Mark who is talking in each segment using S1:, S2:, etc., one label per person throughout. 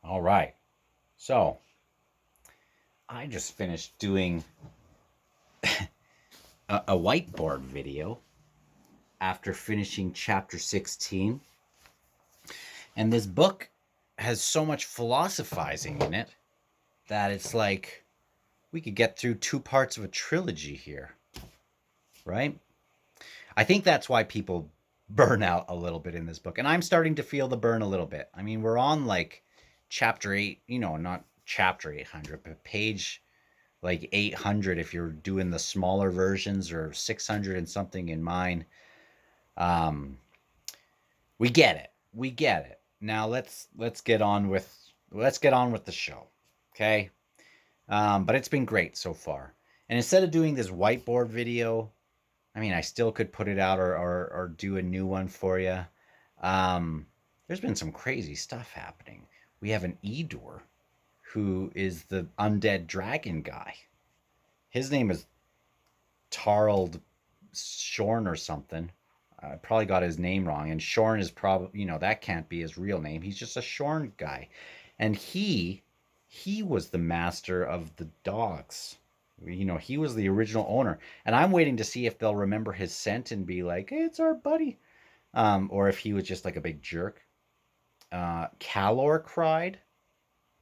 S1: All right. So I just finished doing a whiteboard video after finishing chapter 16. And this book has so much philosophizing in it that it's like we could get through two parts of a trilogy here, right? I think that's why people burn out a little bit in this book. And I'm starting to feel the burn a little bit. I mean, we're on like chapter 8, not chapter 800, but page like 800 if you're doing the smaller versions, or 600 and something in mine. Um, we get it. We get it. Now let's get on with the show. Okay? But it's been great so far. And instead of doing this whiteboard video, I mean, I still could put it out, or do a new one for you. There's been some crazy stuff happening. We have an Edur who is the undead dragon guy. His name is Tarld Shorn or something. I probably got his name wrong. And Shorn is probably, that can't be his real name. He's just a Shorn guy. And he was the master of the dogs. He was the original owner. And I'm waiting to see if they'll remember his scent and be like, hey, it's our buddy. Or if he was just like a big jerk. Calor cried,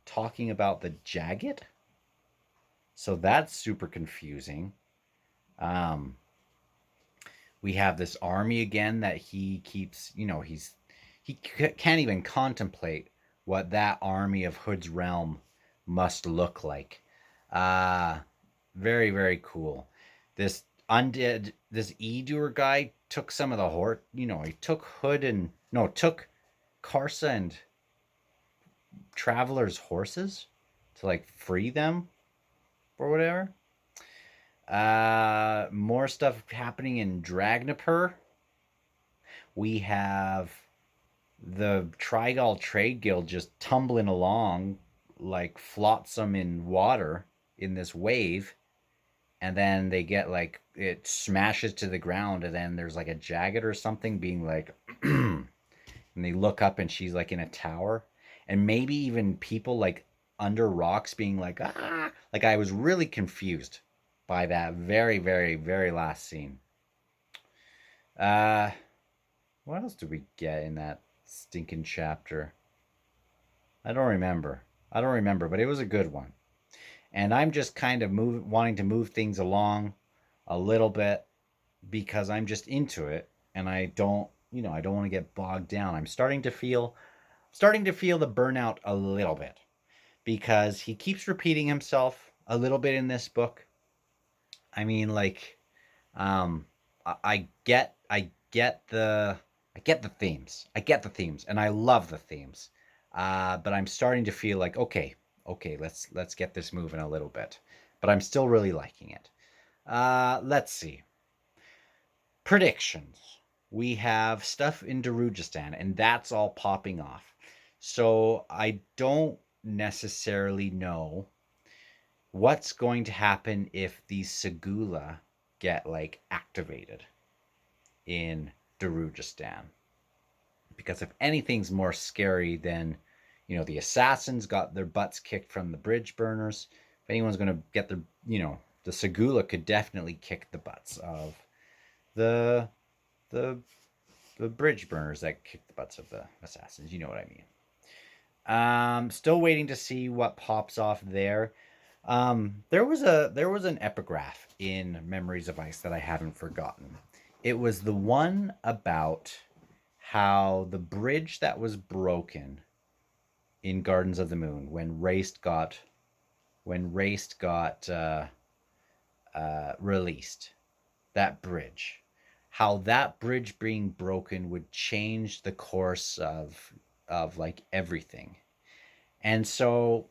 S1: talking about the Jagged. So that's super confusing. Um, we have this army again that he keeps, he can't even contemplate what that army of Hood's realm must look like. Uh very, very cool. This Edur guy took some of the he took Hood and no, took Karsa and Traveler's horses to like free them or whatever. More stuff happening in Dragnapur. We have the Trigal Trade Guild just tumbling along like flotsam in water in this wave, and then they get like it smashes to the ground, and then there's like a Jagged or something being like, and they look up and she's like in a tower, and maybe even people like under rocks being like, ah, like I was really confused by that very, very, very last scene. Uh, what else did we get in that stinking chapter? I don't remember. I don't remember, but it was a good one. And I'm just kind of wanting to move things along a little bit because I'm just into it, and I don't want to get bogged down. I'm starting to feel the burnout a little bit because he keeps repeating himself a little bit in this book. I mean, like, I get the themes. I get the themes, and I love the themes. But I'm starting to feel like, okay, let's get this moving a little bit. But I'm still really liking it. Let's see. Predictions. We have stuff in Darujistan, and that's all popping off. So I don't necessarily know what's going to happen if these Segula get like activated in Darujistan. Because if anything's more scary than, the assassins got their butts kicked from the bridge burners, if anyone's going to get the Segula could definitely kick the butts of the the the bridge burners that kick the butts of the assassins. You know what I mean. Still waiting to see what pops off there. There was an epigraph in Memories of Ice that I haven't forgotten. It was the one about how the bridge that was broken in Gardens of the Moon when Raced got released, that bridge, how that bridge being broken would change the course of like everything. And so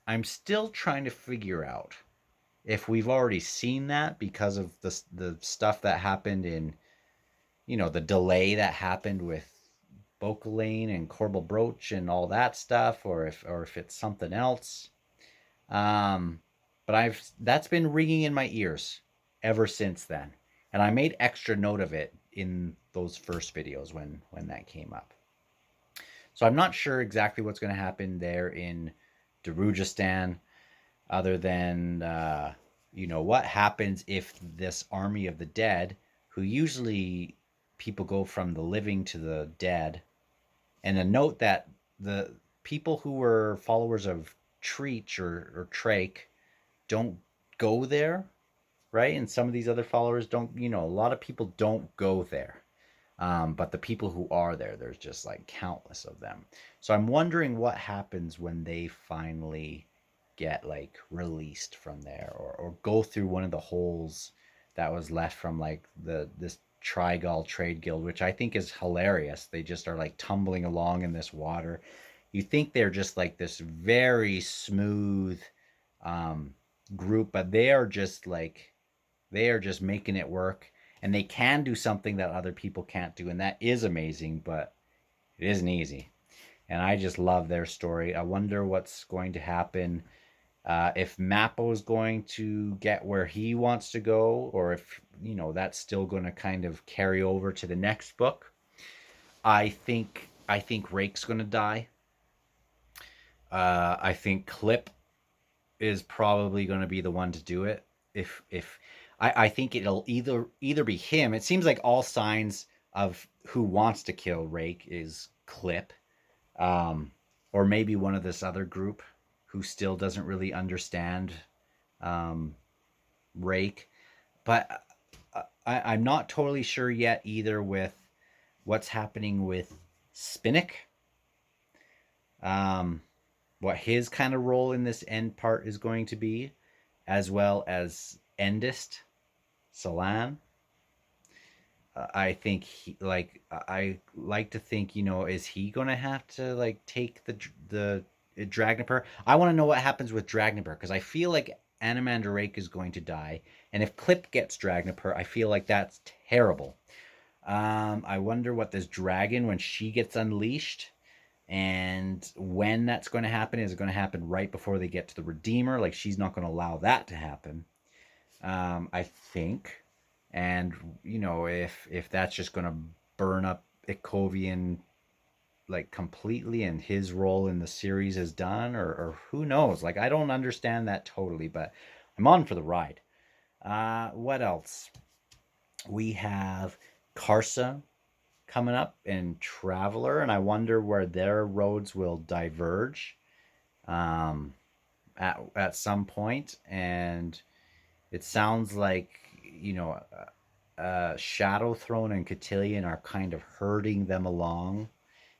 S1: I'm still trying to figure out if we've already seen that because of the stuff that happened in, the delay that happened with Bokalane and Corbel Broach and all that stuff, or if it's something else. Um, but I've that's been ringing in my ears ever since then, and I made extra note of it in those first videos when that came up. So I'm not sure exactly what's going to happen there in Darujistan, other than what happens if this army of the dead, who usually people go from the living to the dead, and a note that the people who were followers of Treach or Trake don't go there, right? And some of these other followers don't, a lot of people don't go there. But the people who are there, there's just like countless of them. So I'm wondering what happens when they finally get like released from there, or go through one of the holes that was left from like this Trigal trade guild, which I think is hilarious. They just are like tumbling along in this water. You think they're just like this very smooth um, group, but they are just making it work, and they can do something that other people can't do, and that is amazing, but it isn't easy. And I just love their story. I wonder what's going to happen, if Mappo is going to get where he wants to go, or if that's still going to kind of carry over to the next book. I think Rake's going to die. I think Clip is probably going to be the one to do it. If I think it'll either be him. It seems like all signs of who wants to kill Rake is Clip, um, or maybe one of this other group who still doesn't really understand um, Rake. But I'm not totally sure yet either with what's happening with Spinnick. Um, what his kind of role in this end part is going to be, as well as Endist, Salan. I think I like to think, is he gonna have to like take the Dragniper? I want to know what happens with Dragniper, because I feel like Animander Rake is going to die, and if Clip gets Dragniper, I feel like that's terrible. I wonder what this dragon, when she gets unleashed, and when that's going to happen. Is it going to happen right before they get to the Redeemer? Like, she's not going to allow that to happen, I think. And if that's just going to burn up Ikovian like completely, and his role in the series is done, or who knows? Like, I don't understand that totally, but I'm on for the ride. What else? We have Karsa coming up and Traveler, and I wonder where their roads will diverge um, at some point. And it sounds like Shadow Throne and Cotillion are kind of herding them along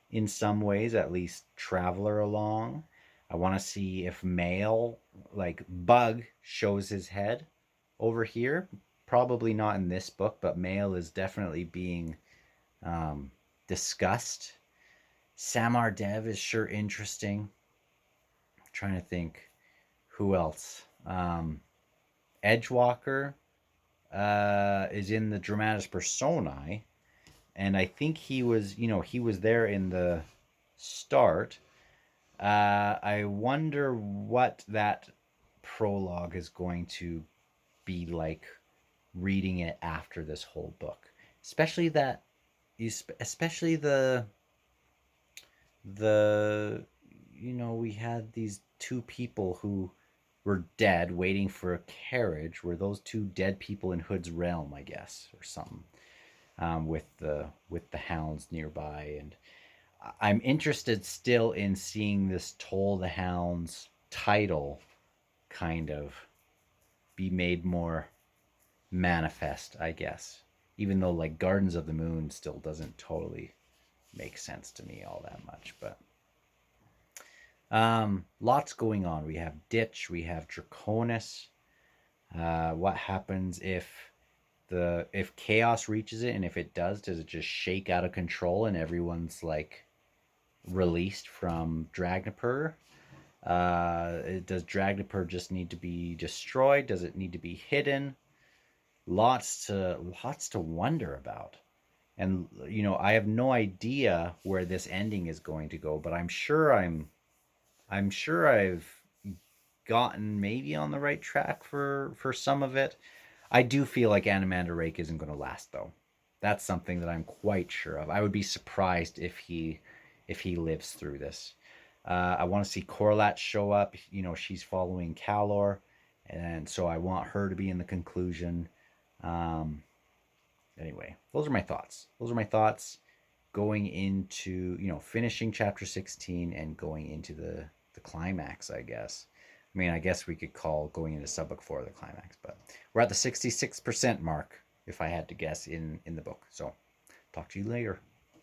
S1: in some ways, at least Traveler along. I want to see if Male, like Bug, shows his head over here. Probably not in this book, but Male is definitely being um, discussed. Samar Dev is sure interesting. I'm trying to think who else. Edgewalker is in the Dramatis Personae, and I think he was there in the start. I wonder what that prologue is going to be like, reading it after this whole book, especially especially the we had these two people who were dead waiting for a carriage. Were those two dead people in Hood's realm, I guess, or something, with the hounds nearby? And I'm interested still in seeing this Toll the Hounds title kind of be made more manifest, I guess, even though like Gardens of the Moon still doesn't totally make sense to me all that much. But lots going on. We have Ditch, we have Draconis. What happens if chaos reaches it, and if it does it just shake out of control and everyone's like released from Dragniper? Does Dragniper just need to be destroyed? Does it need to be hidden? Lots to wonder about. And I have no idea where this ending is going to go, but I'm sure I've gotten maybe on the right track for some of it. I do feel like Animander Rake isn't going to last, though. That's something that I'm quite sure of. I would be surprised if he if he lives through this. I want to see Corlat show up. You know, she's following Calor, and so I want her to be in the conclusion. Anyway, those are my thoughts. Those are my thoughts going into, you know, finishing chapter 16 and going into the climax, I guess. I mean, I guess we could call going into subbook 4 the climax, but we're at the 66% mark, if I had to guess, in the book. So talk to you later.